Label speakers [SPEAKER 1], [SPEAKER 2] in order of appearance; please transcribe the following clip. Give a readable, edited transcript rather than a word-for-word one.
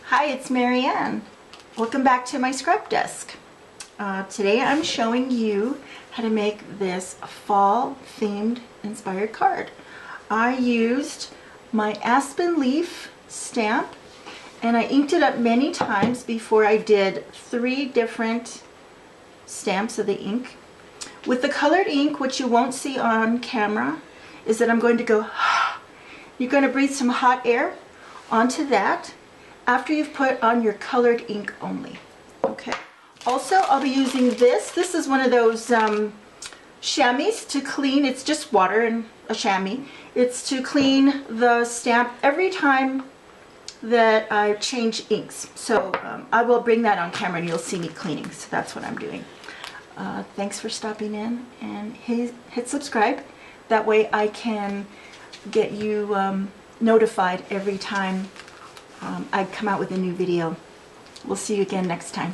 [SPEAKER 1] Hi, it's Maryann. Welcome back to my scrap desk. Today I'm showing you how to make this fall themed inspired card. I used my Aspen leaf stamp and I inked it up many times before I did 3 different stamps of the ink. With the colored ink, what you won't see on camera is that I'm going to go, you're going to breathe some hot air onto that after you've put on your colored ink only. Okay. Also, I'll be using this. This is one of those chamois to clean. It's just water and a chamois. It's to clean the stamp every time that I change inks. So I will bring that on camera and you'll see me cleaning. So that's what I'm doing. Thanks for stopping in and hit subscribe. That way I can get you notified every time I come out with a new video. We'll see you again next time.